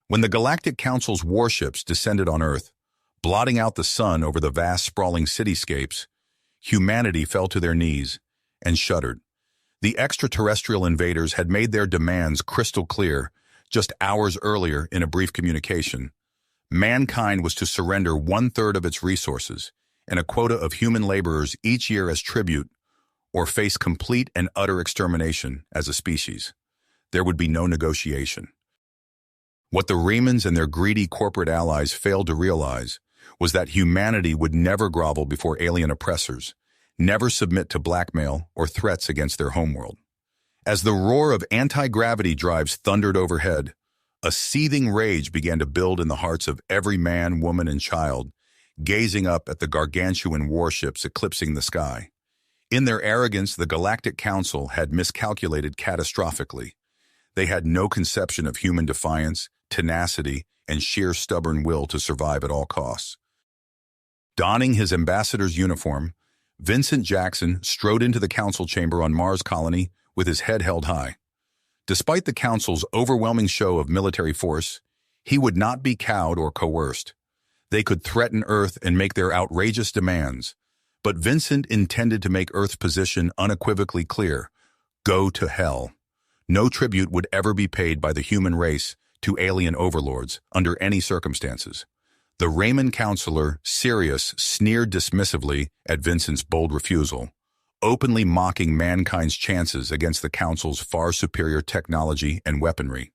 When the Galactic Council's warships descended on Earth, blotting out the sun over the vast sprawling cityscapes, humanity fell to their knees and shuddered. The extraterrestrial invaders had made their demands crystal clear just hours earlier in a brief communication. Mankind was to surrender 1/3 of its resources and a quota of human laborers each year as tribute, or face complete and utter extermination as a species. There would be no negotiation. What the Raymans and their greedy corporate allies failed to realize was that humanity would never grovel before alien oppressors, never submit to blackmail or threats against their homeworld. As the roar of anti-gravity drives thundered overhead, a seething rage began to build in the hearts of every man, woman, and child, gazing up at the gargantuan warships eclipsing the sky. In their arrogance, the Galactic Council had miscalculated catastrophically. They had no conception of human defiance, tenacity, and sheer stubborn will to survive at all costs. Donning his ambassador's uniform, Vincent Jackson strode into the council chamber on Mars Colony with his head held high. Despite the council's overwhelming show of military force, he would not be cowed or coerced. They could threaten Earth and make their outrageous demands, but Vincent intended to make Earth's position unequivocally clear: go to hell. No tribute would ever be paid by the human race to alien overlords under any circumstances. The Raymond counselor, Sirius, sneered dismissively at Vincent's bold refusal, openly mocking mankind's chances against the Council's far superior technology and weaponry.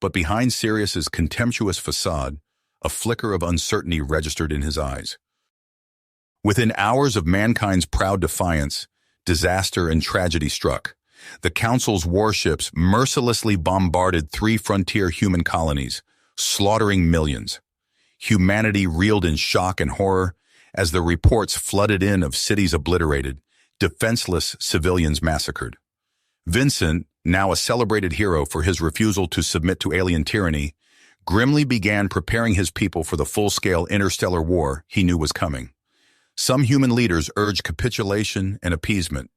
But behind Sirius's contemptuous facade, a flicker of uncertainty registered in his eyes. Within hours of mankind's proud defiance, disaster and tragedy struck. The Council's warships mercilessly bombarded 3 frontier human colonies, slaughtering millions. Humanity reeled in shock and horror as the reports flooded in of cities obliterated, defenseless civilians massacred. Vincent, now a celebrated hero for his refusal to submit to alien tyranny, grimly began preparing his people for the full-scale interstellar war he knew was coming. Some human leaders urged capitulation and appeasement,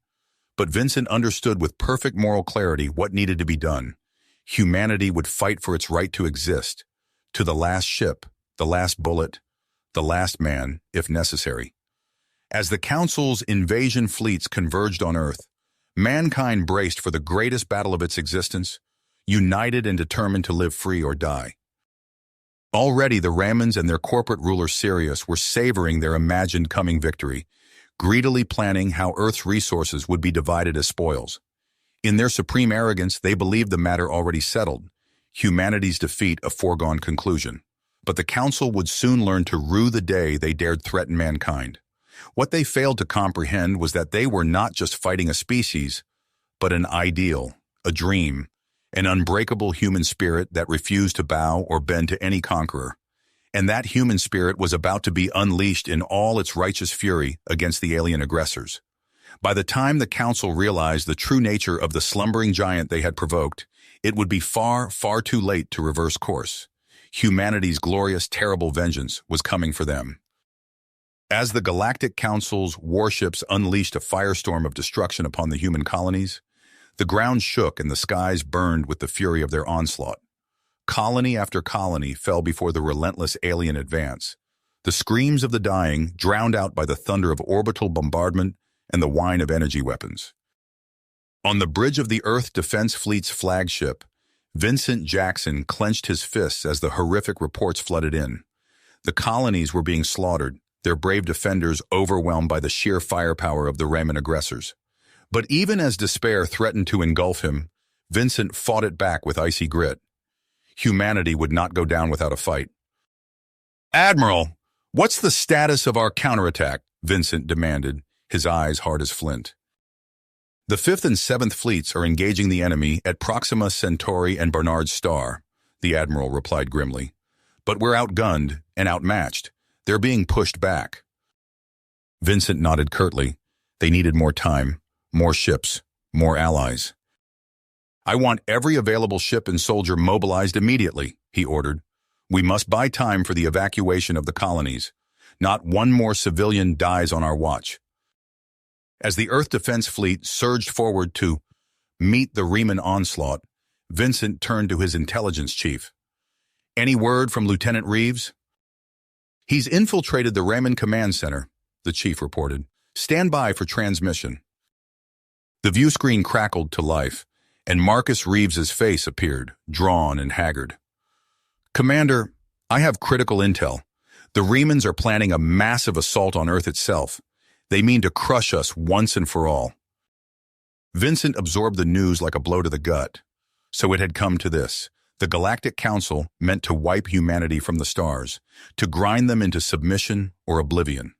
but Vincent understood with perfect moral clarity what needed to be done. Humanity would fight for its right to exist, to the last ship, the last bullet, the last man, if necessary. As the Council's invasion fleets converged on Earth, mankind braced for the greatest battle of its existence, united and determined to live free or die. Already the Ramans and their corporate ruler Sirius were savoring their imagined coming victory, greedily planning how Earth's resources would be divided as spoils. In their supreme arrogance, they believed the matter already settled, humanity's defeat a foregone conclusion. But the Council would soon learn to rue the day they dared threaten mankind. What they failed to comprehend was that they were not just fighting a species, but an ideal, a dream, an unbreakable human spirit that refused to bow or bend to any conqueror. And that human spirit was about to be unleashed in all its righteous fury against the alien aggressors. By the time the Council realized the true nature of the slumbering giant they had provoked, it would be far, far too late to reverse course. Humanity's glorious, terrible vengeance was coming for them. As the Galactic Council's warships unleashed a firestorm of destruction upon the human colonies, the ground shook and the skies burned with the fury of their onslaught. Colony after colony fell before the relentless alien advance, the screams of the dying drowned out by the thunder of orbital bombardment and the whine of energy weapons. On the bridge of the Earth Defense Fleet's flagship, Vincent Jackson clenched his fists as the horrific reports flooded in. The colonies were being slaughtered, their brave defenders overwhelmed by the sheer firepower of the Raman aggressors. But even as despair threatened to engulf him, Vincent fought it back with icy grit. Humanity would not go down without a fight. "Admiral, what's the status of our counterattack?" Vincent demanded, his eyes hard as flint. "The 5th and 7th Fleets are engaging the enemy at Proxima Centauri and Barnard's Star," the Admiral replied grimly. "But we're outgunned and outmatched. They're being pushed back." Vincent nodded curtly. They needed more time, more ships, more allies. "I want every available ship and soldier mobilized immediately," he ordered. "We must buy time for the evacuation of the colonies. Not one more civilian dies on our watch." As the Earth Defense Fleet surged forward to meet the Riemann onslaught, Vincent turned to his intelligence chief. Any word from Lieutenant Reeves? He's infiltrated the Raymond Command Center, the chief reported. Stand by for transmission. The view screen crackled to life, and Marcus Reeves's face appeared, drawn and haggard. Commander, I have critical intel. The Remans are planning a massive assault on Earth itself. They mean to crush us once and for all. Vincent absorbed the news like a blow to the gut. So it had come to this. The Galactic Council meant to wipe humanity from the stars, to grind them into submission or oblivion.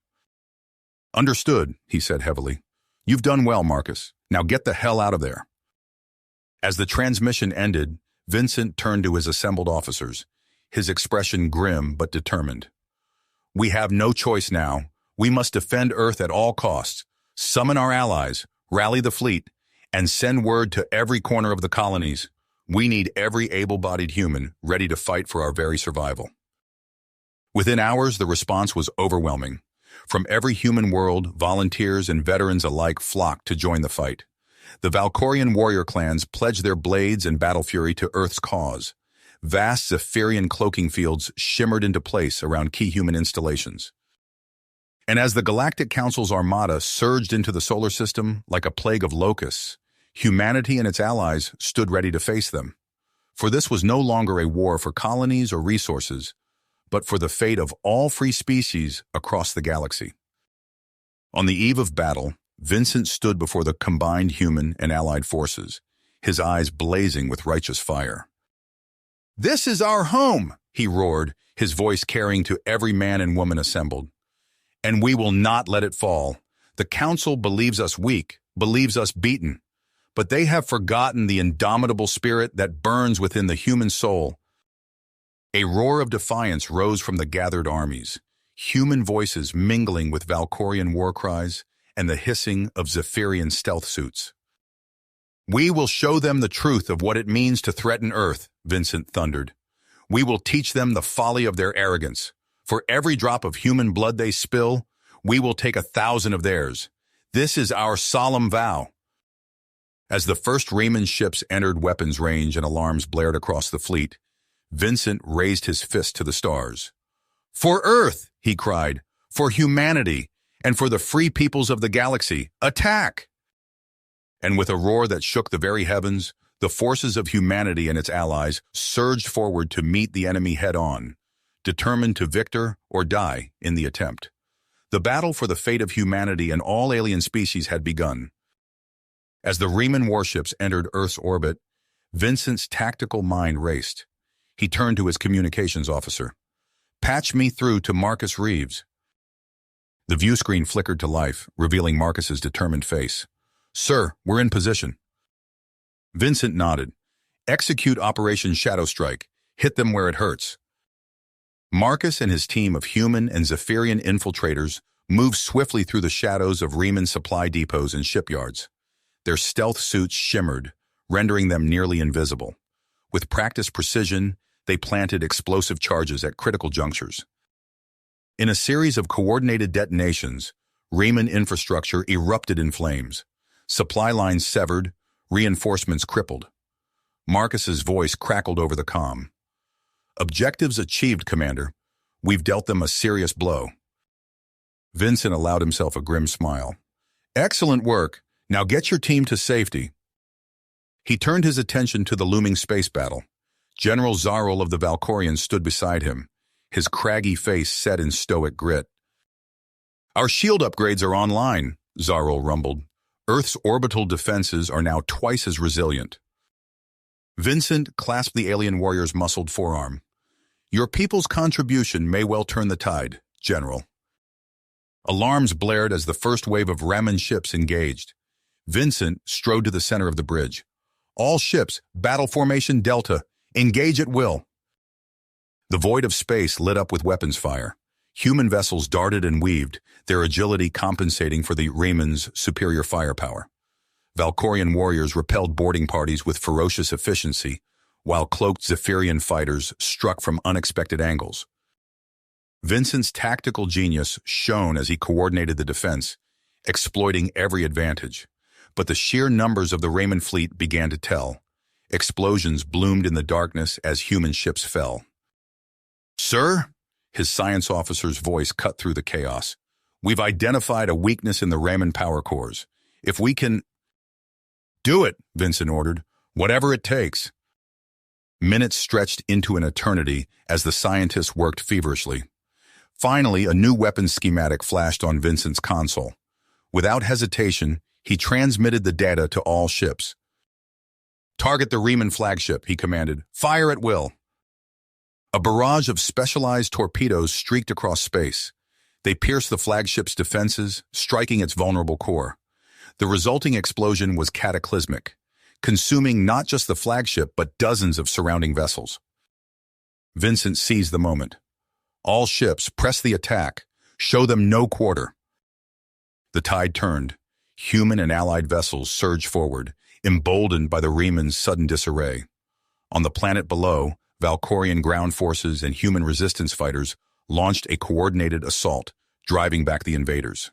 Understood, he said heavily. You've done well, Marcus. Now get the hell out of there. As the transmission ended, Vincent turned to his assembled officers, his expression grim but determined. We have no choice now. We must defend Earth at all costs, summon our allies, rally the fleet, and send word to every corner of the colonies. We need every able-bodied human ready to fight for our very survival. Within hours, the response was overwhelming. From every human world, volunteers and veterans alike flocked to join the fight. The Valkorian warrior clans pledged their blades and battle fury to Earth's cause. Vast Zephyrian cloaking fields shimmered into place around key human installations. And as the Galactic Council's armada surged into the solar system like a plague of locusts, humanity and its allies stood ready to face them. For this was no longer a war for colonies or resources, but for the fate of all free species across the galaxy. On the eve of battle, Vincent stood before the combined human and allied forces, his eyes blazing with righteous fire. "This is our home," he roared, his voice carrying to every man and woman assembled. "And we will not let it fall. The Council believes us weak, believes us beaten, but they have forgotten the indomitable spirit that burns within the human soul." A roar of defiance rose from the gathered armies, human voices mingling with Valkorian war cries and the hissing of Zephyrian stealth suits. "We will show them the truth of what it means to threaten Earth," Vincent thundered. "We will teach them the folly of their arrogance. For every drop of human blood they spill, we will take 1,000 of theirs. This is our solemn vow." As the first Raymond ships entered weapons range and alarms blared across the fleet, Vincent raised his fist to the stars. "For Earth," he cried, "for humanity, and for the free peoples of the galaxy, attack!" And with a roar that shook the very heavens, the forces of humanity and its allies surged forward to meet the enemy head-on, determined to victor or die in the attempt. The battle for the fate of humanity and all alien species had begun. As the Riemann warships entered Earth's orbit, Vincent's tactical mind raced. He turned to his communications officer. "Patch me through to Marcus Reeves." The view screen flickered to life, revealing Marcus's determined face. "Sir, we're in position." Vincent nodded. "Execute Operation Shadow Strike. Hit them where it hurts." Marcus and his team of human and Zephyrian infiltrators moved swiftly through the shadows of Riemann supply depots and shipyards. Their stealth suits shimmered, rendering them nearly invisible. With practiced precision, they planted explosive charges at critical junctures. In a series of coordinated detonations, Riemann infrastructure erupted in flames. Supply lines severed, reinforcements crippled. Marcus's voice crackled over the comm. "Objectives achieved, Commander. We've dealt them a serious blow." Vincent allowed himself a grim smile. "Excellent work. Now get your team to safety." He turned his attention to the looming space battle. General Zarl of the Valkorians stood beside him, his craggy face set in stoic grit. "Our shield upgrades are online," Zarl rumbled. "Earth's orbital defenses are now twice as resilient." Vincent clasped the alien warrior's muscled forearm. "Your people's contribution may well turn the tide, General." Alarms blared as the first wave of Raman ships engaged. Vincent strode to the center of the bridge. "All ships, battle formation Delta, engage at will." The void of space lit up with weapons fire. Human vessels darted and weaved, their agility compensating for the Raymond's superior firepower. Valkorian warriors repelled boarding parties with ferocious efficiency, while cloaked Zephyrian fighters struck from unexpected angles. Vincent's tactical genius shone as he coordinated the defense, exploiting every advantage. But the sheer numbers of the Raymond fleet began to tell. Explosions bloomed in the darkness as human ships fell. Sir, his science officer's voice cut through the chaos. We've identified a weakness in the Raymond power cores. If we can... Do it, Vincent ordered. Whatever it takes. Minutes stretched into an eternity as the scientists worked feverishly. Finally, a new weapons schematic flashed on Vincent's console. Without hesitation, he transmitted the data to all ships. Target the Riemann flagship, he commanded. Fire at will. A barrage of specialized torpedoes streaked across space. They pierced the flagship's defenses, striking its vulnerable core. The resulting explosion was cataclysmic, consuming not just the flagship but dozens of surrounding vessels. Vincent seized the moment. All ships, press the attack. Show them no quarter. The tide turned. Human and allied vessels surged forward, emboldened by the Riemann's sudden disarray. On the planet below, Valkorian ground forces and human resistance fighters launched a coordinated assault, driving back the invaders.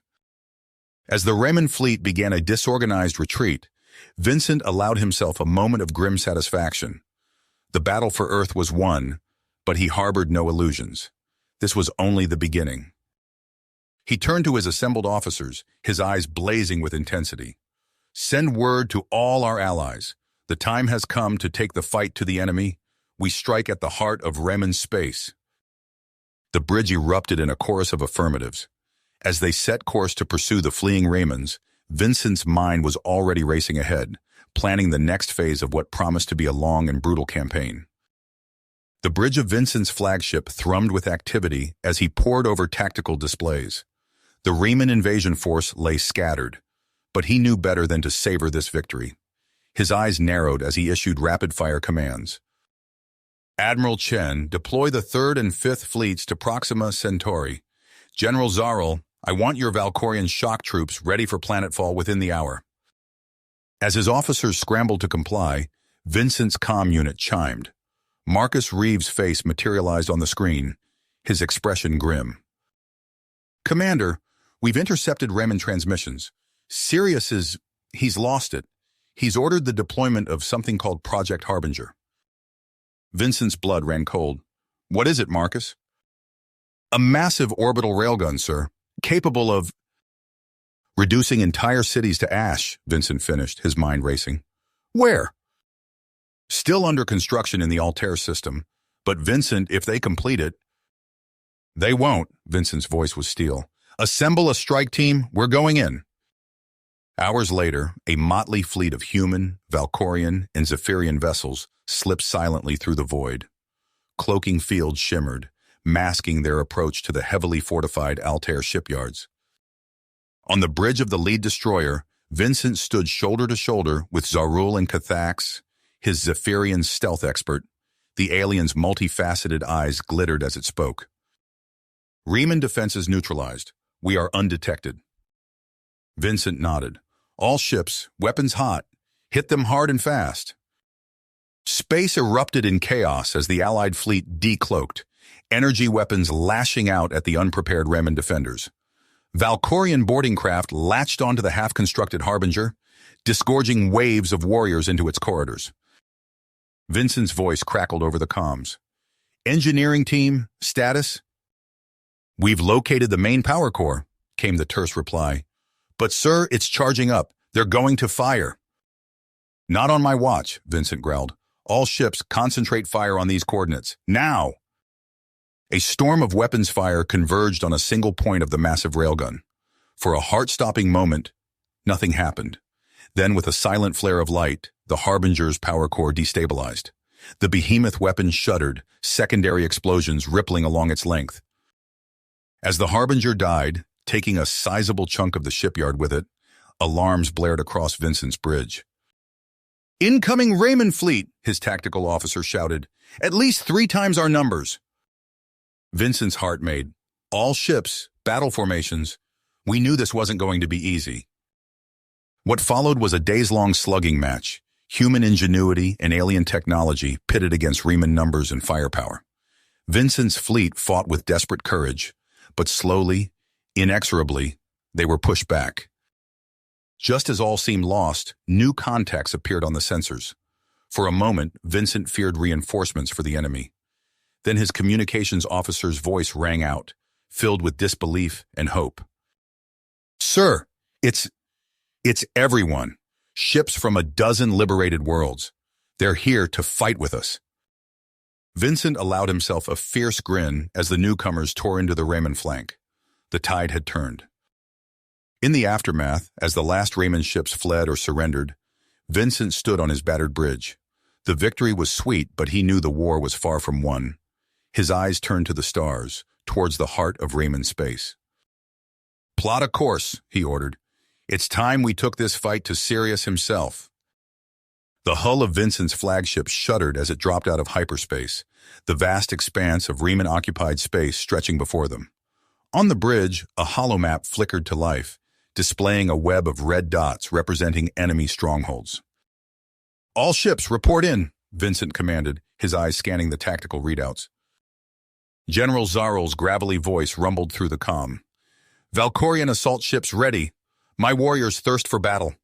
As the Raymond fleet began a disorganized retreat, Vincent allowed himself a moment of grim satisfaction. The battle for Earth was won, but he harbored no illusions. This was only the beginning. He turned to his assembled officers, his eyes blazing with intensity. Send word to all our allies. The time has come to take the fight to the enemy. We strike at the heart of Raymond space. The bridge erupted in a chorus of affirmatives. As they set course to pursue the fleeing Raymonds, Vincent's mind was already racing ahead, planning the next phase of what promised to be a long and brutal campaign. The bridge of Vincent's flagship thrummed with activity as he pored over tactical displays. The Riemann invasion force lay scattered, but he knew better than to savor this victory. His eyes narrowed as he issued rapid-fire commands. Admiral Chen, deploy the 3rd and 5th fleets to Proxima Centauri. General Zarel, I want your Valkorian shock troops ready for planetfall within the hour. As his officers scrambled to comply, Vincent's comm unit chimed. Marcus Reeves' face materialized on the screen, his expression grim. Commander, we've intercepted Raymond transmissions. He's lost it. He's ordered the deployment of something called Project Harbinger. Vincent's blood ran cold. What is it, Marcus? A massive orbital railgun, sir, capable of reducing entire cities to ash, Vincent finished, his mind racing. Where? Still under construction in the Altair system, but Vincent, if they complete it... They won't, Vincent's voice was steel. Assemble a strike team, we're going in. Hours later, a motley fleet of human, Valkorian, and Zephyrian vessels slipped silently through the void. Cloaking fields shimmered, masking their approach to the heavily fortified Altair shipyards. On the bridge of the lead destroyer, Vincent stood shoulder to shoulder with Zarul and Cathax, his Zephyrian stealth expert. The alien's multifaceted eyes glittered as it spoke. Riemann defenses neutralized. We are undetected. Vincent nodded. All ships, weapons hot. Hit them hard and fast. Space erupted in chaos as the Allied fleet decloaked, energy weapons lashing out at the unprepared Raymond defenders. Valkorian boarding craft latched onto the half-constructed Harbinger, disgorging waves of warriors into its corridors. Vincent's voice crackled over the comms. Engineering team, status? We've located the main power core, came the terse reply. But sir, it's charging up. They're going to fire. Not on my watch, Vincent growled. All ships, concentrate fire on these coordinates. Now! A storm of weapons fire converged on a single point of the massive railgun. For a heart-stopping moment, nothing happened. Then, with a silent flare of light, the Harbinger's power core destabilized. The behemoth weapon shuddered, secondary explosions rippling along its length. As the Harbinger died, taking a sizable chunk of the shipyard with it, alarms blared across Vincent's bridge. Incoming Raymond fleet, his tactical officer shouted. At least 3 times our numbers. Vincent's heart made. All ships, battle formations. We knew this wasn't going to be easy. What followed was a days-long slugging match. Human ingenuity and alien technology pitted against Riemann numbers and firepower. Vincent's fleet fought with desperate courage, but slowly, inexorably, they were pushed back. Just as all seemed lost, new contacts appeared on the sensors. For a moment, Vincent feared reinforcements for the enemy. Then his communications officer's voice rang out, filled with disbelief and hope. "Sir, it's everyone. Ships from a dozen liberated worlds. They're here to fight with us." Vincent allowed himself a fierce grin as the newcomers tore into the Raymond flank. The tide had turned. In the aftermath, as the last Raymond ships fled or surrendered, Vincent stood on his battered bridge. The victory was sweet, but he knew the war was far from won. His eyes turned to the stars, towards the heart of Raymond space. "Plot a course," he ordered. "It's time we took this fight to Sirius himself." The hull of Vincent's flagship shuddered as it dropped out of hyperspace, the vast expanse of Riemann-occupied space stretching before them. On the bridge, a holomap flickered to life, displaying a web of red dots representing enemy strongholds. "All ships, report in," Vincent commanded, his eyes scanning the tactical readouts. General Zarl's gravelly voice rumbled through the comm. "Valkorian assault ships ready. My warriors thirst for battle."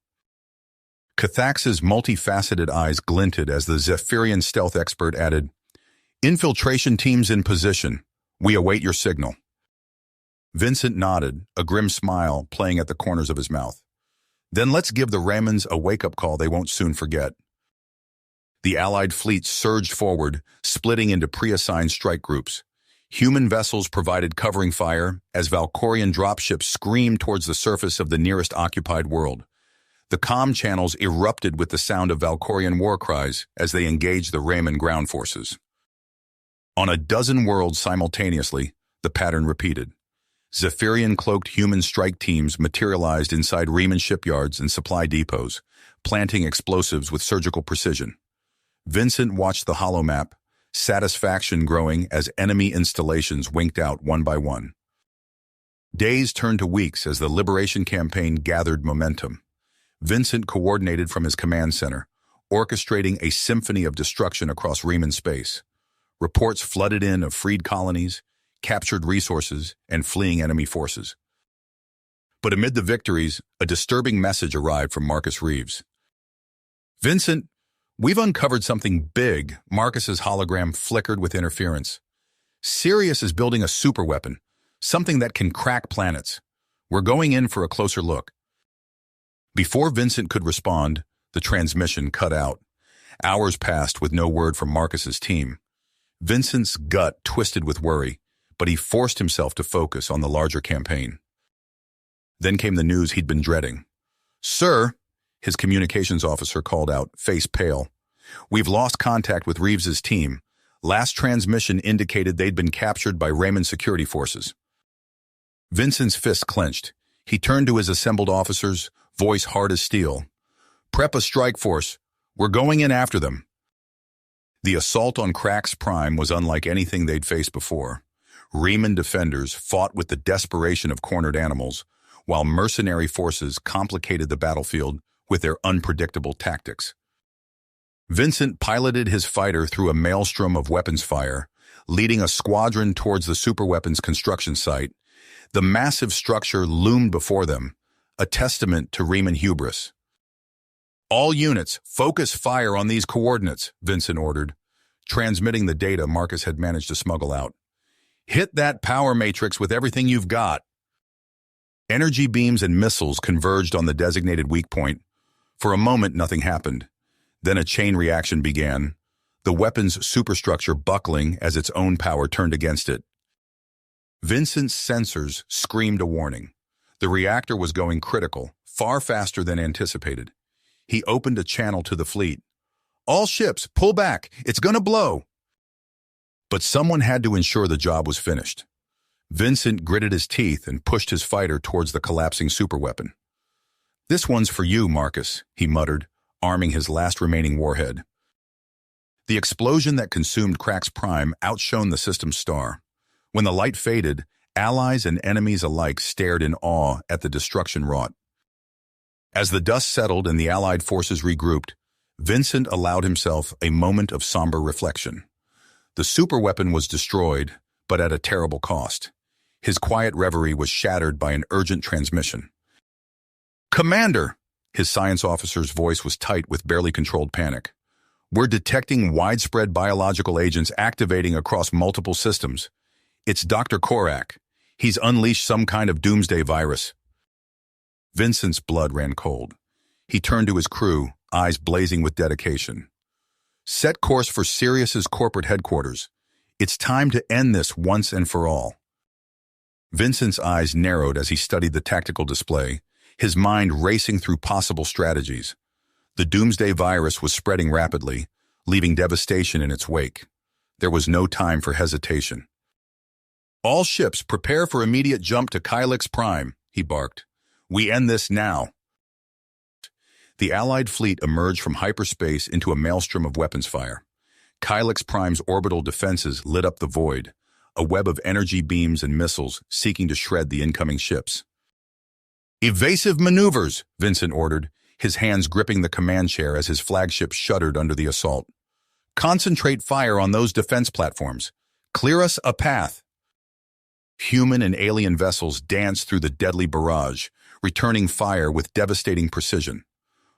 Cathax's multifaceted eyes glinted as the Zephyrian stealth expert added, "Infiltration teams in position. We await your signal." Vincent nodded, a grim smile playing at the corners of his mouth. "Then let's give the Raymonds a wake-up call they won't soon forget." The Allied fleet surged forward, splitting into pre-assigned strike groups. Human vessels provided covering fire as Valkorian dropships screamed towards the surface of the nearest occupied world. The comm channels erupted with the sound of Valkorian war cries as they engaged the Raymond ground forces. On a dozen worlds simultaneously, the pattern repeated. Zephyrian-cloaked human strike teams materialized inside Riemann shipyards and supply depots, planting explosives with surgical precision. Vincent watched the holomap, satisfaction growing as enemy installations winked out one by one. Days turned to weeks as the liberation campaign gathered momentum. Vincent coordinated from his command center, orchestrating a symphony of destruction across Riemann space. Reports flooded in of freed colonies, captured resources, and fleeing enemy forces. But amid the victories, a disturbing message arrived from Marcus Reeves. "Vincent, we've uncovered something big." Marcus's hologram flickered with interference. "Sirius is building a superweapon, something that can crack planets. We're going in for a closer look." Before Vincent could respond, the transmission cut out. Hours passed with no word from Marcus's team. Vincent's gut twisted with worry, but he forced himself to focus on the larger campaign. Then came the news he'd been dreading. "Sir," his communications officer called out, face pale, "we've lost contact with Reeves's team. Last transmission indicated they'd been captured by Raymond security forces." Vincent's fist clenched. He turned to his assembled officers, voice hard as steel. "Prep a strike force. We're going in after them." The assault on Crax Prime was unlike anything they'd faced before. Riemann defenders fought with the desperation of cornered animals, while mercenary forces complicated the battlefield with their unpredictable tactics. Vincent piloted his fighter through a maelstrom of weapons fire, leading a squadron towards the superweapons construction site. The massive structure loomed before them, a testament to Riemann hubris. "All units, focus fire on these coordinates," Vincent ordered, transmitting the data Marcus had managed to smuggle out. "Hit that power matrix with everything you've got." Energy beams and missiles converged on the designated weak point. For a moment, nothing happened. Then a chain reaction began, the weapon's superstructure buckling as its own power turned against it. Vincent's sensors screamed a warning. The reactor was going critical, far faster than anticipated. He opened a channel to the fleet. "All ships, pull back. It's gonna blow." But someone had to ensure the job was finished. Vincent gritted his teeth and pushed his fighter towards the collapsing superweapon. "This one's for you, Marcus," he muttered, arming his last remaining warhead. The explosion that consumed Crax Prime outshone the system's star. When the light faded, allies and enemies alike stared in awe at the destruction wrought. As the dust settled and the Allied forces regrouped, Vincent allowed himself a moment of somber reflection. The superweapon was destroyed, but at a terrible cost. His quiet reverie was shattered by an urgent transmission. "Commander!" His science officer's voice was tight with barely controlled panic. We're detecting widespread biological agents activating across multiple systems. It's Dr. Korak. He's unleashed some kind of doomsday virus. Vincent's blood ran cold. He turned to his crew, eyes blazing with dedication. Set course for Sirius's corporate headquarters. It's time to end this once and for all. Vincent's eyes narrowed as he studied the tactical display, his mind racing through possible strategies. The doomsday virus was spreading rapidly, leaving devastation in its wake. There was no time for hesitation. All ships prepare for immediate jump to Kylix Prime, he barked. We end this now. The Allied fleet emerged from hyperspace into a maelstrom of weapons fire. Kylix Prime's orbital defenses lit up the void, a web of energy beams and missiles seeking to shred the incoming ships. Evasive maneuvers, Vincent ordered, his hands gripping the command chair as his flagship shuddered under the assault. Concentrate fire on those defense platforms. Clear us a path. Human and alien vessels danced through the deadly barrage, returning fire with devastating precision.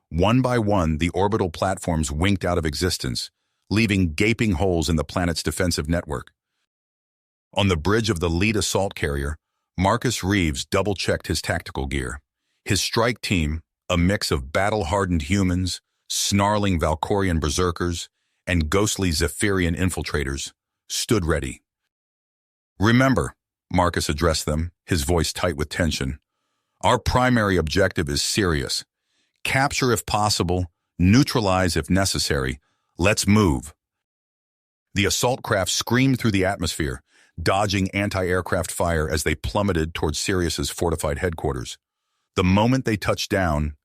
One by one, the orbital platforms winked out of existence, leaving gaping holes in the planet's defensive network. On the bridge of the lead assault carrier, Marcus Reeves double-checked his tactical gear. His strike team, a mix of battle-hardened humans, snarling Valkorian berserkers, and ghostly Zephyrian infiltrators, stood ready. Remember, Marcus addressed them, his voice tight with tension. Our primary objective is Sirius. Capture if possible, neutralize if necessary. Let's move. The assault craft screamed through the atmosphere, dodging anti-aircraft fire as they plummeted towards Sirius's fortified headquarters. The moment they touched down,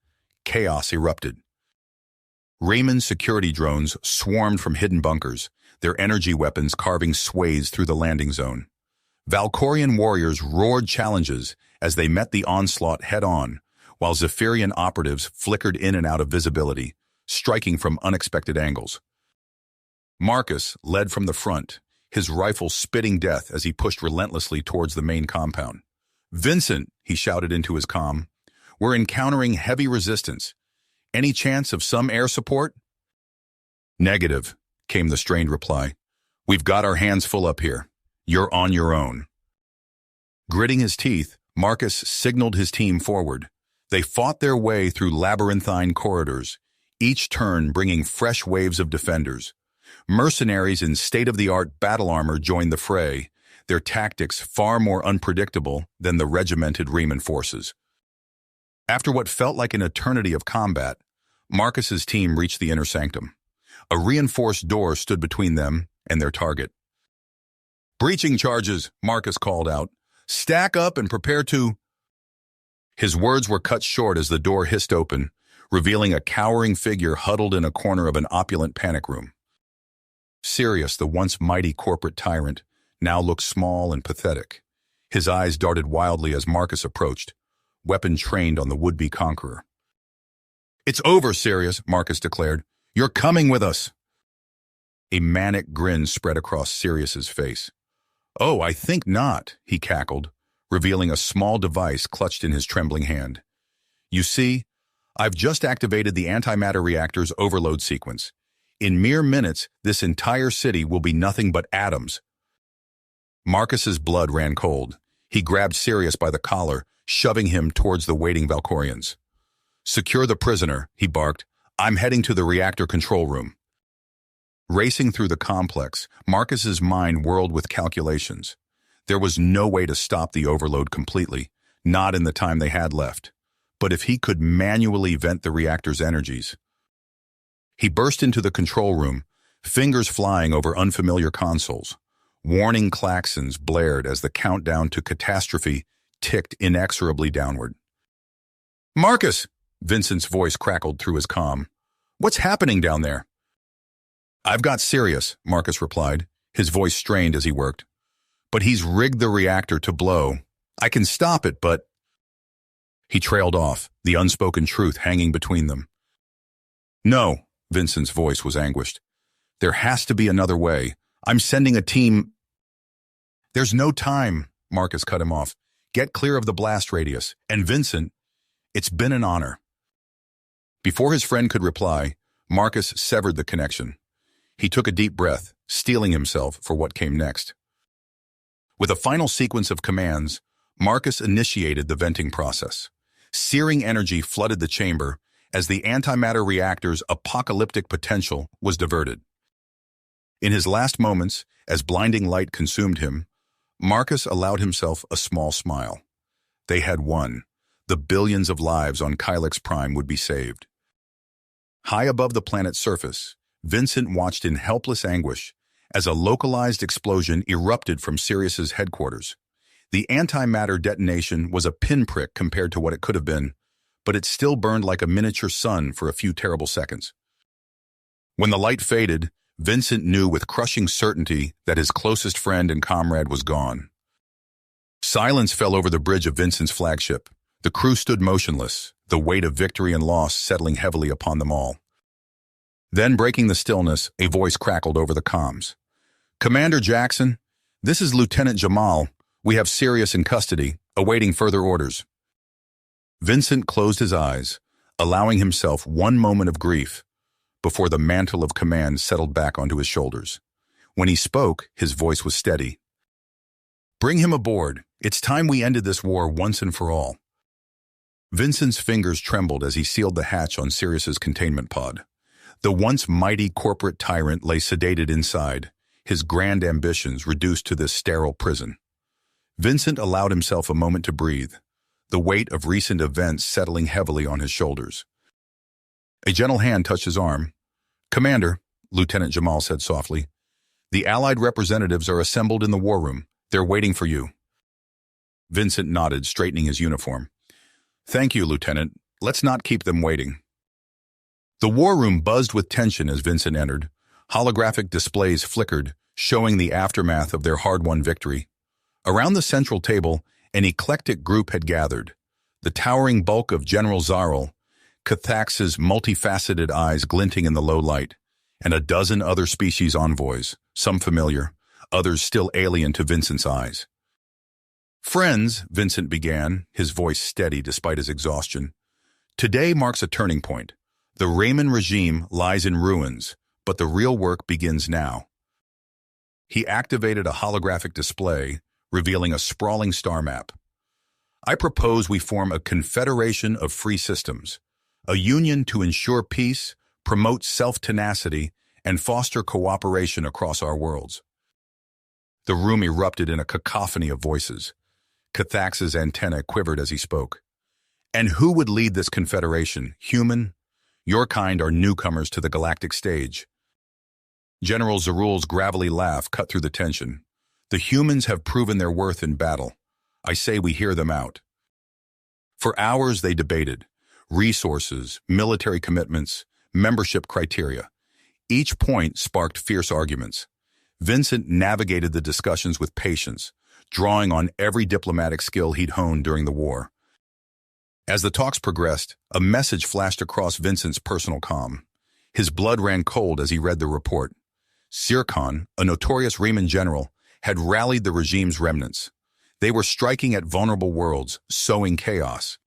chaos erupted. Raymond's security drones swarmed from hidden bunkers, their energy weapons carving swathes through the landing zone. Valkorian warriors roared challenges as they met the onslaught head-on, while Zephyrian operatives flickered in and out of visibility, striking from unexpected angles. Marcus led from the front, his rifle spitting death as he pushed relentlessly towards the main compound. Vincent, he shouted into his comm, we're encountering heavy resistance. Any chance of some air support? Negative, came the strained reply. We've got our hands full up here. You're on your own. Gritting his teeth, Marcus signaled his team forward. They fought their way through labyrinthine corridors, each turn bringing fresh waves of defenders. Mercenaries in state-of-the-art battle armor joined the fray, their tactics far more unpredictable than the regimented Riemann forces. After what felt like an eternity of combat, Marcus's team reached the inner sanctum. A reinforced door stood between them and their target. Breaching charges, Marcus called out. Stack up and prepare to... His words were cut short as the door hissed open, revealing a cowering figure huddled in a corner of an opulent panic room. Sirius, the once mighty corporate tyrant, now looked small and pathetic. His eyes darted wildly as Marcus approached, weapon trained on the would-be conqueror. It's over, Sirius, Marcus declared. You're coming with us. A manic grin spread across Sirius's face. Oh, I think not, he cackled, revealing a small device clutched in his trembling hand. You see, I've just activated the antimatter reactor's overload sequence. In mere minutes, this entire city will be nothing but atoms. Marcus's blood ran cold. He grabbed Sirius by the collar, shoving him towards the waiting Valkorians. Secure the prisoner, he barked. I'm heading to the reactor control room. Racing through the complex, Marcus's mind whirled with calculations. There was no way to stop the overload completely, not in the time they had left. But if he could manually vent the reactor's energies... He burst into the control room, fingers flying over unfamiliar consoles. Warning klaxons blared as the countdown to catastrophe ticked inexorably downward. Marcus! Vincent's voice crackled through his comm. What's happening down there? I've got Sirius, Marcus replied, his voice strained as he worked. But he's rigged the reactor to blow. I can stop it, but... He trailed off, the unspoken truth hanging between them. No, Vincent's voice was anguished. There has to be another way. I'm sending a team... There's no time, Marcus cut him off. Get clear of the blast radius. And Vincent, it's been an honor. Before his friend could reply, Marcus severed the connection. He took a deep breath, steeling himself for what came next. With a final sequence of commands, Marcus initiated the venting process. Searing energy flooded the chamber as the antimatter reactor's apocalyptic potential was diverted. In his last moments, as blinding light consumed him, Marcus allowed himself a small smile. They had won. The billions of lives on Kylix Prime would be saved. High above the planet's surface, Vincent watched in helpless anguish as a localized explosion erupted from Sirius's headquarters. The antimatter detonation was a pinprick compared to what it could have been, but it still burned like a miniature sun for a few terrible seconds. When the light faded, Vincent knew with crushing certainty that his closest friend and comrade was gone. Silence fell over the bridge of Vincent's flagship. The crew stood motionless, the weight of victory and loss settling heavily upon them all. Then, breaking the stillness, a voice crackled over the comms. "Commander Jackson, this is Lieutenant Jamal. We have Sirius in custody, awaiting further orders." Vincent closed his eyes, allowing himself one moment of grief before the mantle of command settled back onto his shoulders. When he spoke, his voice was steady. "Bring him aboard. It's time we ended this war once and for all." Vincent's fingers trembled as he sealed the hatch on Sirius's containment pod. The once mighty corporate tyrant lay sedated inside, his grand ambitions reduced to this sterile prison. Vincent allowed himself a moment to breathe, the weight of recent events settling heavily on his shoulders. A gentle hand touched his arm. "Commander," Lieutenant Jamal said softly, "the Allied representatives are assembled in the war room. They're waiting for you." Vincent nodded, straightening his uniform. "Thank you, Lieutenant. Let's not keep them waiting." The war room buzzed with tension as Vincent entered. Holographic displays flickered, showing the aftermath of their hard-won victory. Around the central table, an eclectic group had gathered. The towering bulk of General Zarl, Cathax's multifaceted eyes glinting in the low light, and a dozen other species envoys, some familiar, others still alien to Vincent's eyes. "Friends," Vincent began, his voice steady despite his exhaustion, "today marks a turning point. The Raymond regime lies in ruins, but the real work begins now." He activated a holographic display, revealing a sprawling star map. "I propose we form a confederation of free systems, a union to ensure peace, promote self-tenacity, and foster cooperation across our worlds." The room erupted in a cacophony of voices. Cathax's antenna quivered as he spoke. "And who would lead this confederation? Human? Your kind are newcomers to the galactic stage." General Zarul's gravelly laugh cut through the tension. "The humans have proven their worth in battle. I say we hear them out." For hours they debated. Resources, military commitments, membership criteria. Each point sparked fierce arguments. Vincent navigated the discussions with patience, drawing on every diplomatic skill he'd honed during the war. As the talks progressed, a message flashed across Vincent's personal comm. His blood ran cold as he read the report. Zircon, a notorious Riemann general, had rallied the regime's remnants. They were striking at vulnerable worlds, sowing chaos.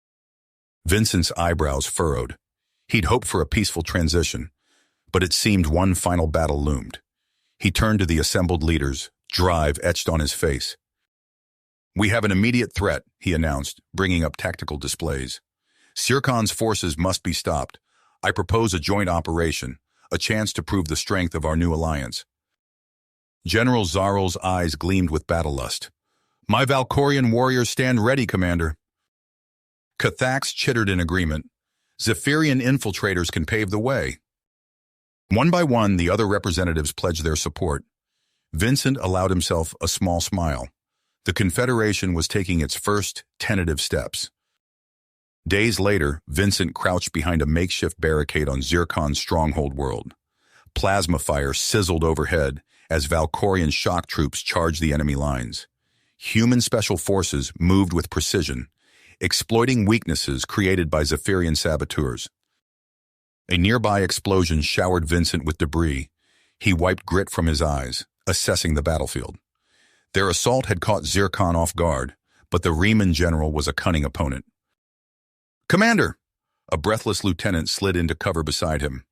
Vincent's eyebrows furrowed. He'd hoped for a peaceful transition, but it seemed one final battle loomed. He turned to the assembled leaders, drive etched on his face. "We have an immediate threat," he announced, bringing up tactical displays. "Zircon's forces must be stopped. I propose a joint operation, a chance to prove the strength of our new alliance." General Zarl's eyes gleamed with battle lust. "My Valkorian warriors stand ready, Commander." Cathax chittered in agreement. "Zephyrian infiltrators can pave the way." One by one, the other representatives pledged their support. Vincent allowed himself a small smile. The Confederation was taking its first tentative steps. Days later, Vincent crouched behind a makeshift barricade on Zircon's stronghold world. Plasma fire sizzled overhead as Valkorian shock troops charged the enemy lines. Human special forces moved with precision, exploiting weaknesses created by Zephyrian saboteurs. A nearby explosion showered Vincent with debris. He wiped grit from his eyes, assessing the battlefield. Their assault had caught Zircon off guard, but the Riemann general was a cunning opponent. "Commander!" A breathless lieutenant slid into cover beside him.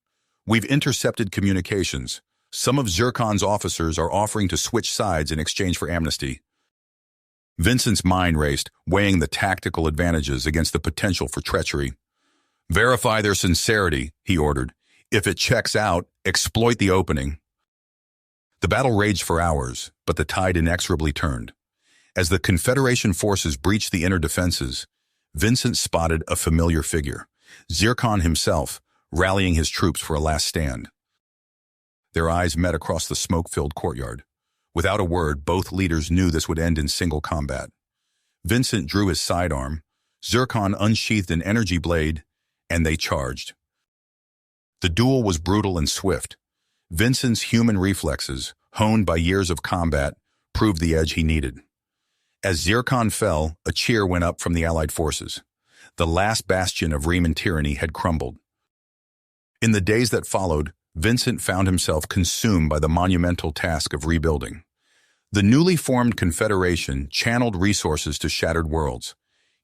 "We've intercepted communications. Some of Zircon's officers are offering to switch sides in exchange for amnesty. Vincent's mind raced, weighing the tactical advantages against the potential for treachery. Verify their sincerity, he ordered. If it checks out, exploit the opening. The battle raged for hours, but the tide inexorably turned. As the Confederation forces breached the inner defenses, Vincent spotted a familiar figure, Zircon himself, rallying his troops for a last stand. Their eyes met across the smoke-filled courtyard. Without a word, both leaders knew this would end in single combat. Vincent drew his sidearm, Zircon unsheathed an energy blade, and they charged. The duel was brutal and swift. Vincent's human reflexes, honed by years of combat, proved the edge he needed. As Zircon fell, a cheer went up from the Allied forces. The last bastion of Riemann tyranny had crumbled. In the days that followed, Vincent found himself consumed by the monumental task of rebuilding. The newly formed Confederation channeled resources to shattered worlds.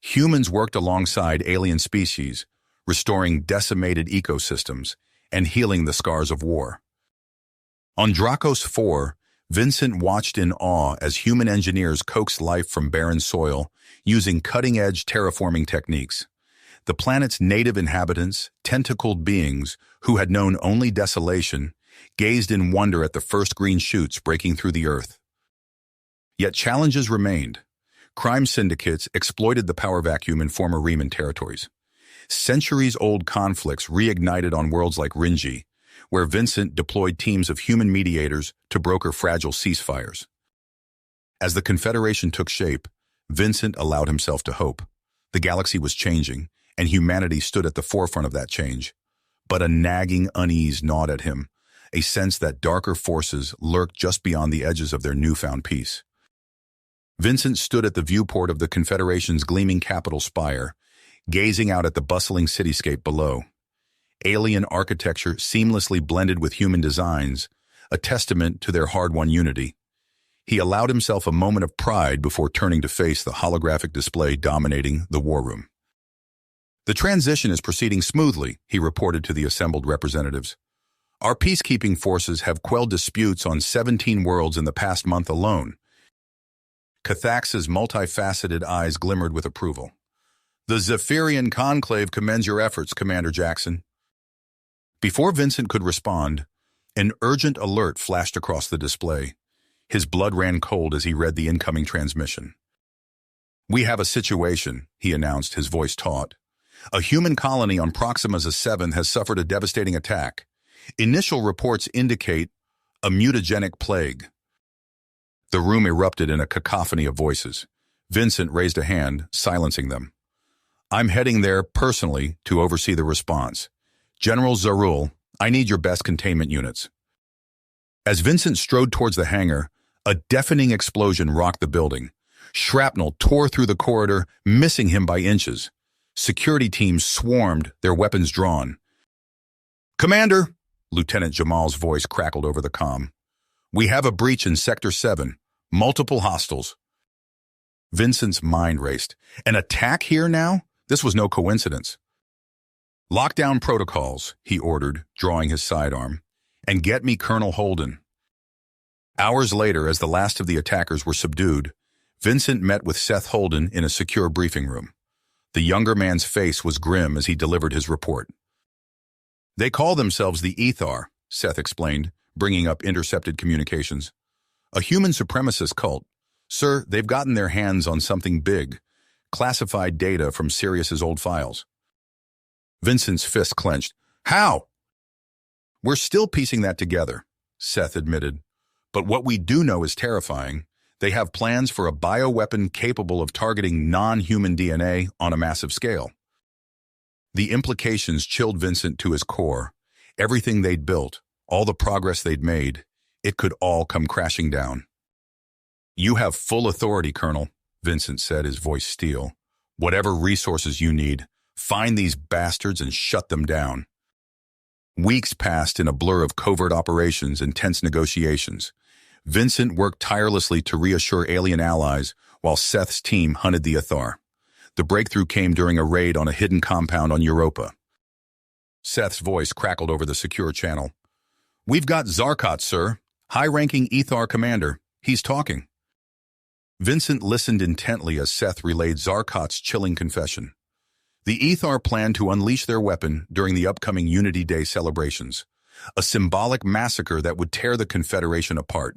Humans worked alongside alien species, restoring decimated ecosystems and healing the scars of war. On Dracos 4, Vincent watched in awe as human engineers coaxed life from barren soil using cutting-edge terraforming techniques. The planet's native inhabitants, tentacled beings who had known only desolation, gazed in wonder at the first green shoots breaking through the earth. Yet challenges remained. Crime syndicates exploited the power vacuum in former Riemann territories. Centuries-old conflicts reignited on worlds like Ringi, where Vincent deployed teams of human mediators to broker fragile ceasefires. As the Confederation took shape, Vincent allowed himself to hope. The galaxy was changing, and humanity stood at the forefront of that change. But a nagging unease gnawed at him, a sense that darker forces lurked just beyond the edges of their newfound peace. Vincent stood at the viewport of the Confederation's gleaming capital spire, gazing out at the bustling cityscape below. Alien architecture seamlessly blended with human designs, a testament to their hard-won unity. He allowed himself a moment of pride before turning to face the holographic display dominating the war room. The transition is proceeding smoothly, he reported to the assembled representatives. Our peacekeeping forces have quelled disputes on 17 worlds in the past month alone. Cathax's multifaceted eyes glimmered with approval. The Zephyrian Conclave commends your efforts, Commander Jackson. Before Vincent could respond, an urgent alert flashed across the display. His blood ran cold as he read the incoming transmission. We have a situation, he announced, his voice taut. A human colony on Proxima Z7 has suffered a devastating attack. Initial reports indicate a mutagenic plague. The room erupted in a cacophony of voices. Vincent raised a hand, silencing them. I'm heading there personally to oversee the response. General Zarul, I need your best containment units. As Vincent strode towards the hangar, a deafening explosion rocked the building. Shrapnel tore through the corridor, missing him by inches. Security teams swarmed, their weapons drawn. Commander, Lieutenant Jamal's voice crackled over the comm. We have a breach in Sector 7. Multiple hostiles. Vincent's mind raced. An attack here now? This was no coincidence. Lockdown protocols, he ordered, drawing his sidearm, and get me Colonel Holden. Hours later, as the last of the attackers were subdued, Vincent met with Seth Holden in a secure briefing room. The younger man's face was grim as he delivered his report. They call themselves the Ethar, Seth explained, bringing up intercepted communications. A human supremacist cult. Sir, they've gotten their hands on something big, classified data from Sirius's old files. Vincent's fist clenched. How? We're still piecing that together, Seth admitted. But what we do know is terrifying. They have plans for a bioweapon capable of targeting non-human DNA on a massive scale. The implications chilled Vincent to his core. Everything they'd built, all the progress they'd made, it could all come crashing down. You have full authority, Colonel, Vincent said, his voice steel. Whatever resources you need, find these bastards and shut them down. Weeks passed in a blur of covert operations and tense negotiations. Vincent worked tirelessly to reassure alien allies while Seth's team hunted the Ethar. The breakthrough came during a raid on a hidden compound on Europa. Seth's voice crackled over the secure channel. We've got Zarkot, sir. High-ranking Ethar commander. He's talking. Vincent listened intently as Seth relayed Zarkot's chilling confession. The Ethar planned to unleash their weapon during the upcoming Unity Day celebrations, a symbolic massacre that would tear the Confederation apart.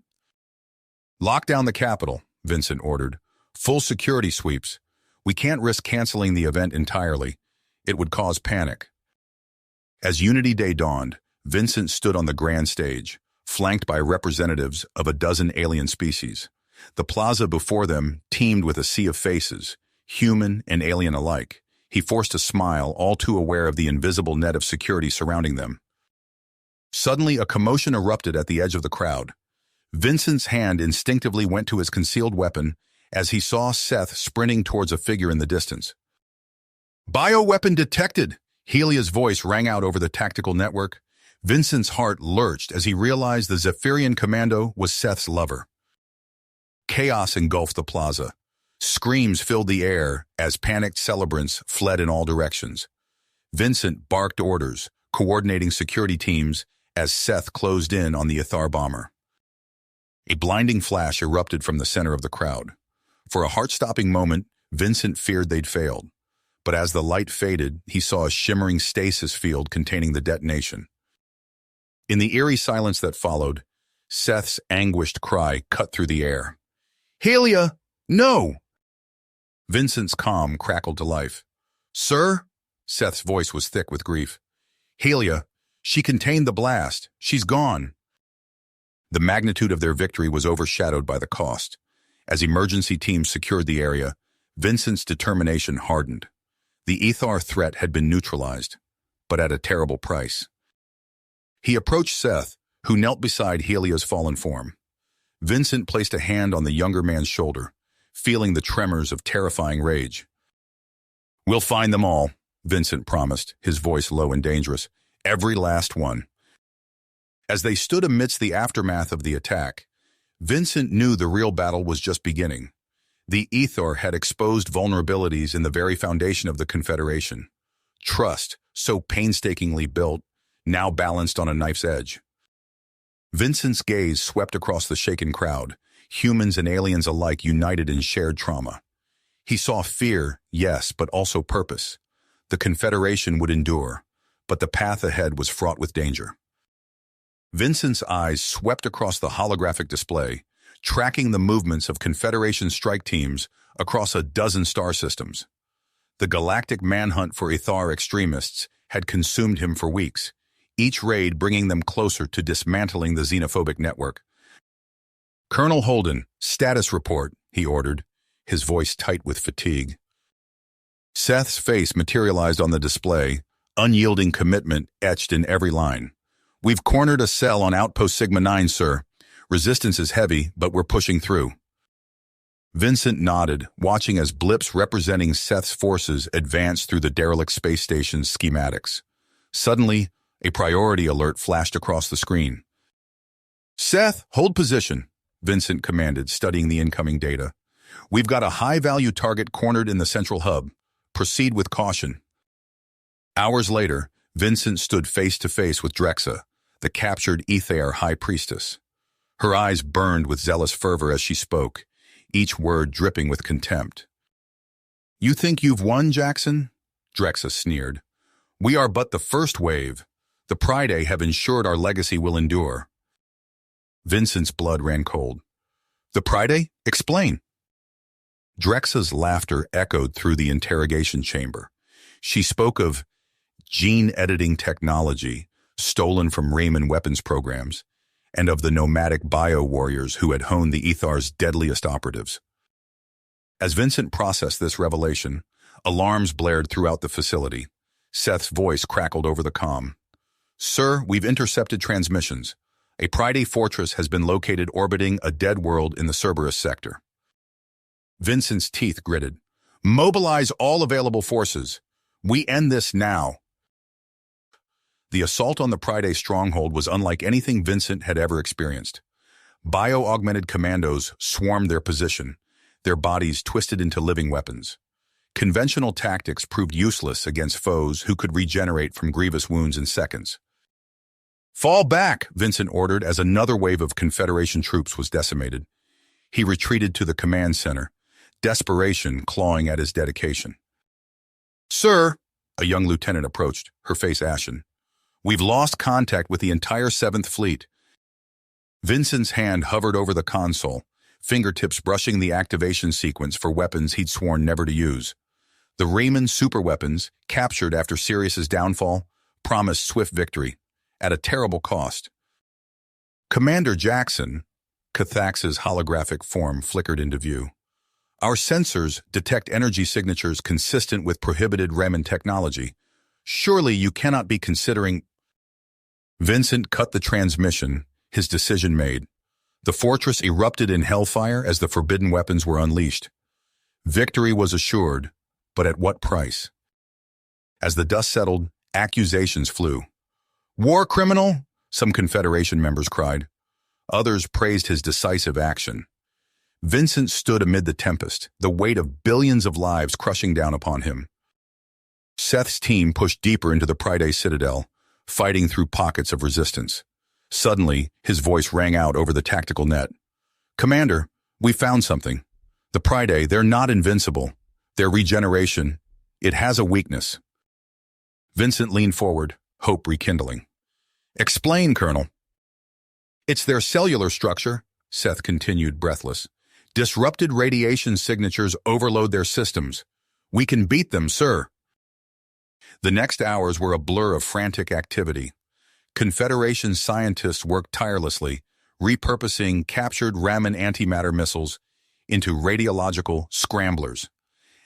Lock down the capital, Vincent ordered. Full security sweeps. We can't risk canceling the event entirely. It would cause panic. As Unity Day dawned, Vincent stood on the grand stage, flanked by representatives of a dozen alien species. The plaza before them teemed with a sea of faces, human and alien alike. He forced a smile, all too aware of the invisible net of security surrounding them. Suddenly, a commotion erupted at the edge of the crowd. Vincent's hand instinctively went to his concealed weapon as he saw Seth sprinting towards a figure in the distance. "Bioweapon detected!" Helia's voice rang out over the tactical network. Vincent's heart lurched as he realized the Zephyrian commando was Seth's lover. Chaos engulfed the plaza. Screams filled the air as panicked celebrants fled in all directions. Vincent barked orders, coordinating security teams as Seth closed in on the Ethar bomber. A blinding flash erupted from the center of the crowd. For a heart-stopping moment, Vincent feared they'd failed. But as the light faded, he saw a shimmering stasis field containing the detonation. In the eerie silence that followed, Seth's anguished cry cut through the air. "Helia, no!" Vincent's calm crackled to life. "Sir?" Seth's voice was thick with grief. "Helia, she contained the blast. She's gone." The magnitude of their victory was overshadowed by the cost. As emergency teams secured the area, Vincent's determination hardened. The Ethar threat had been neutralized, but at a terrible price. He approached Seth, who knelt beside Helia's fallen form. Vincent placed a hand on the younger man's shoulder, feeling the tremors of terrifying rage. "We'll find them all," Vincent promised, his voice low and dangerous. "Every last one." As they stood amidst the aftermath of the attack, Vincent knew the real battle was just beginning. The Ethar had exposed vulnerabilities in the very foundation of the Confederation. Trust, so painstakingly built, now balanced on a knife's edge. Vincent's gaze swept across the shaken crowd, humans and aliens alike united in shared trauma. He saw fear, yes, but also purpose. The Confederation would endure, but the path ahead was fraught with danger. Vincent's eyes swept across the holographic display, tracking the movements of Confederation strike teams across a dozen star systems. The galactic manhunt for Ethar extremists had consumed him for weeks, each raid bringing them closer to dismantling the xenophobic network. "Colonel Holden, status report," he ordered, his voice tight with fatigue. Seth's face materialized on the display, unyielding commitment etched in every line. "We've cornered a cell on Outpost Sigma 9, sir. Resistance is heavy, but we're pushing through." Vincent nodded, watching as blips representing Seth's forces advanced through the derelict space station's schematics. Suddenly, a priority alert flashed across the screen. "Seth, hold position," Vincent commanded, studying the incoming data. "We've got a high-value target cornered in the central hub. Proceed with caution." Hours later, Vincent stood face-to-face with Drexa, the captured Ethar High Priestess. Her eyes burned with zealous fervor as she spoke, each word dripping with contempt. "You think you've won, Jackson?" Drexa sneered. "We are but the first wave. The Pridae have ensured our legacy will endure." Vincent's blood ran cold. "The Pridae? Explain." Drexa's laughter echoed through the interrogation chamber. She spoke of gene-editing technology stolen from Raymond weapons programs, and of the nomadic bio-warriors who had honed the Ethar's deadliest operatives. As Vincent processed this revelation, alarms blared throughout the facility. Seth's voice crackled over the comm. "Sir, we've intercepted transmissions. A Pridae fortress has been located orbiting a dead world in the Cerberus sector." Vincent's teeth gritted. "Mobilize all available forces. We end this now." The assault on the Pridae stronghold was unlike anything Vincent had ever experienced. Bio-augmented commandos swarmed their position, their bodies twisted into living weapons. Conventional tactics proved useless against foes who could regenerate from grievous wounds in seconds. "Fall back," Vincent ordered as another wave of Confederation troops was decimated. He retreated to the command center, desperation clawing at his dedication. "Sir," a young lieutenant approached, her face ashen. "We've lost contact with the entire 7th Fleet." Vincent's hand hovered over the console, fingertips brushing the activation sequence for weapons he'd sworn never to use. The Raymond superweapons, captured after Sirius's downfall, promised swift victory, at a terrible cost. Commander Jackson, Cathax's holographic form flickered into view. "Our sensors detect energy signatures consistent with prohibited Raymond technology. Surely you cannot be considering—" Vincent cut the transmission, his decision made. The fortress erupted in hellfire as the forbidden weapons were unleashed. Victory was assured, but at what price? As the dust settled, accusations flew. "War criminal," some Confederation members cried. Others praised his decisive action. Vincent stood amid the tempest, the weight of billions of lives crushing down upon him. Seth's team pushed deeper into the Priday Citadel, fighting through pockets of resistance. Suddenly, his voice rang out over the tactical net. "Commander, we found something. The Priday, they're not invincible. Their regeneration, it has a weakness." Vincent leaned forward, hope rekindling. "Explain, Colonel." "It's their cellular structure," Seth continued, breathless. "Disrupted radiation signatures overload their systems. We can beat them, sir." The next hours were a blur of frantic activity. Confederation scientists worked tirelessly, repurposing captured Raman antimatter missiles into radiological scramblers.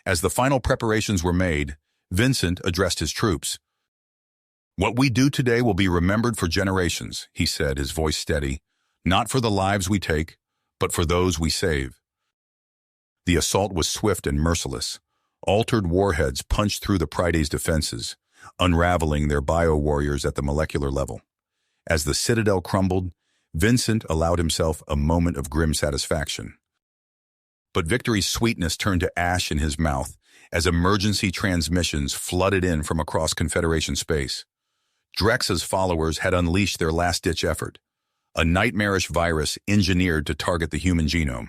As the final preparations were made, Vincent addressed his troops. "What we do today will be remembered for generations," he said, his voice steady. "Not for the lives we take, but for those we save." The assault was swift and merciless. Altered warheads punched through the Priday's defenses, unraveling their bio-warriors at the molecular level. As the citadel crumbled, Vincent allowed himself a moment of grim satisfaction. But victory's sweetness turned to ash in his mouth as emergency transmissions flooded in from across Confederation space. Drex's followers had unleashed their last-ditch effort, a nightmarish virus engineered to target the human genome.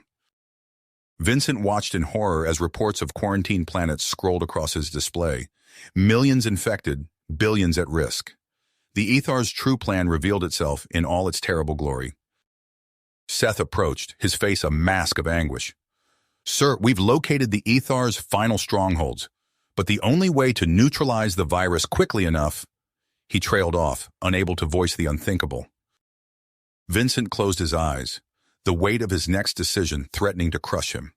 Vincent watched in horror as reports of quarantine planets scrolled across his display. Millions infected, billions at risk. The Ethar's true plan revealed itself in all its terrible glory. Seth approached, his face a mask of anguish. "Sir, we've located the Ethar's final strongholds, but the only way to neutralize the virus quickly enough—" He trailed off, unable to voice the unthinkable. Vincent closed his eyes, the weight of his next decision threatening to crush him.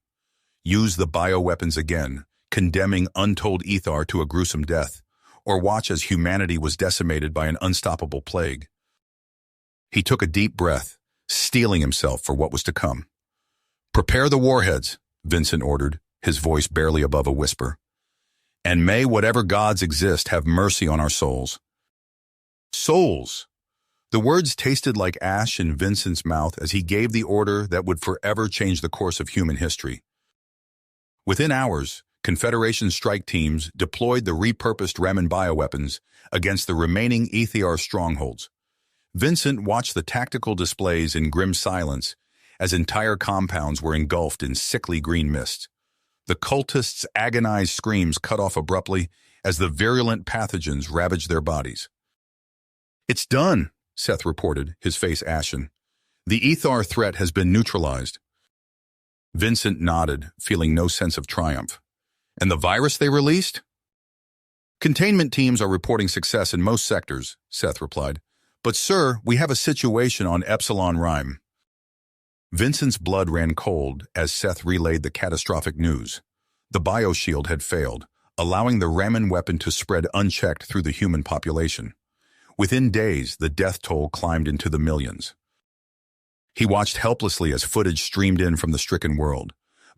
Use the bioweapons again, condemning untold Ethar to a gruesome death, or watch as humanity was decimated by an unstoppable plague. He took a deep breath, steeling himself for what was to come. "Prepare the warheads," Vincent ordered, his voice barely above a whisper. "And may whatever gods exist have mercy on our souls." Souls! The words tasted like ash in Vincent's mouth as he gave the order that would forever change the course of human history. Within hours, Confederation strike teams deployed the repurposed Raman bioweapons against the remaining Ethiar strongholds. Vincent watched the tactical displays in grim silence as entire compounds were engulfed in sickly green mist. The cultists' agonized screams cut off abruptly as the virulent pathogens ravaged their bodies. "It's done," Seth reported, his face ashen. "The Ethar threat has been neutralized." Vincent nodded, feeling no sense of triumph. "And the virus they released?" "Containment teams are reporting success in most sectors," Seth replied. "But sir, we have a situation on Epsilon Rime." Vincent's blood ran cold as Seth relayed the catastrophic news. The bioshield had failed, allowing the Raman weapon to spread unchecked through the human population. Within days, the death toll climbed into the millions. He watched helplessly as footage streamed in from the stricken world.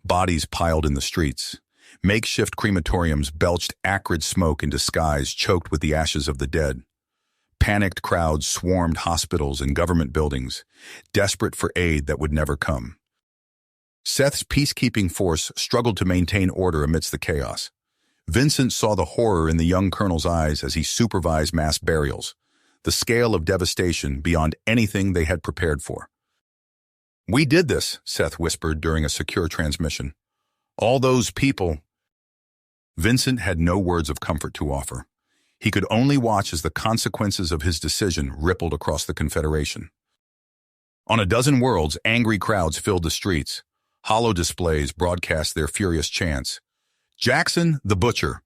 Bodies piled in the streets. Makeshift crematoriums belched acrid smoke into skies choked with the ashes of the dead. Panicked crowds swarmed hospitals and government buildings, desperate for aid that would never come. Seth's peacekeeping force struggled to maintain order amidst the chaos. Vincent saw the horror in the young colonel's eyes as he supervised mass burials. the scale of devastation beyond anything they had prepared for. "We did this," Seth whispered during a secure transmission. "All those people—" Vincent had no words of comfort to offer. He could only watch as the consequences of his decision rippled across the Confederation. On a dozen worlds, angry crowds filled the streets. Hollow displays broadcast their furious chants. "Jackson, the Butcher.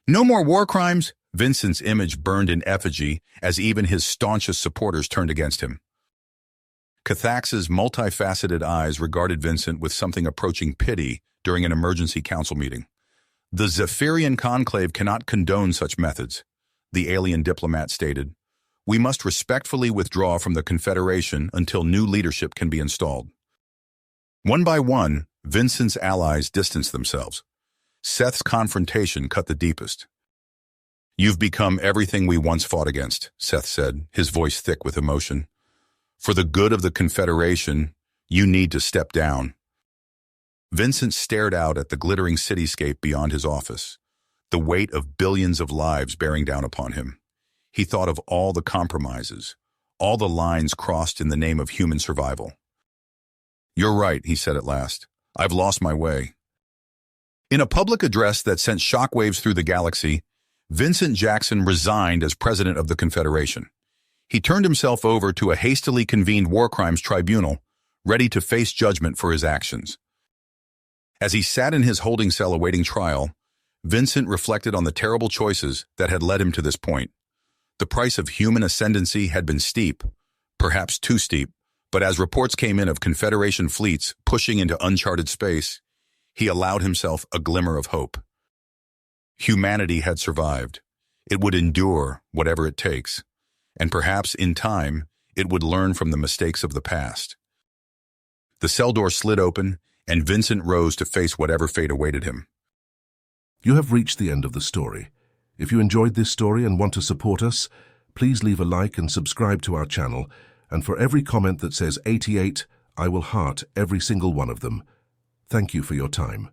No more war crimes." Vincent's image burned in effigy as even his staunchest supporters turned against him. Cathax's multifaceted eyes regarded Vincent with something approaching pity during an emergency council meeting. "The Zephyrian Conclave cannot condone such methods," the alien diplomat stated. "We must respectfully withdraw from the Confederation until new leadership can be installed." One by one, Vincent's allies distanced themselves. Seth's confrontation cut the deepest. "You've become everything we once fought against," Seth said, his voice thick with emotion. "For the good of the Confederation, you need to step down." Vincent stared out at the glittering cityscape beyond his office, the weight of billions of lives bearing down upon him. He thought of all the compromises, all the lines crossed in the name of human survival. "You're right," he said at last. "I've lost my way." In a public address that sent shockwaves through the galaxy, Vincent Jackson resigned as president of the Confederation. He turned himself over to a hastily convened war crimes tribunal, ready to face judgment for his actions. As he sat in his holding cell awaiting trial, Vincent reflected on the terrible choices that had led him to this point. The price of human ascendancy had been steep, perhaps too steep, but as reports came in of Confederation fleets pushing into uncharted space, he allowed himself a glimmer of hope. Humanity had survived. It would endure whatever it takes, and perhaps in time, it would learn from the mistakes of the past. The cell door slid open, and Vincent rose to face whatever fate awaited him. You have reached the end of the story. If you enjoyed this story and want to support us, please leave a like and subscribe to our channel, and for every comment that says 88, I will heart every single one of them. Thank you for your time.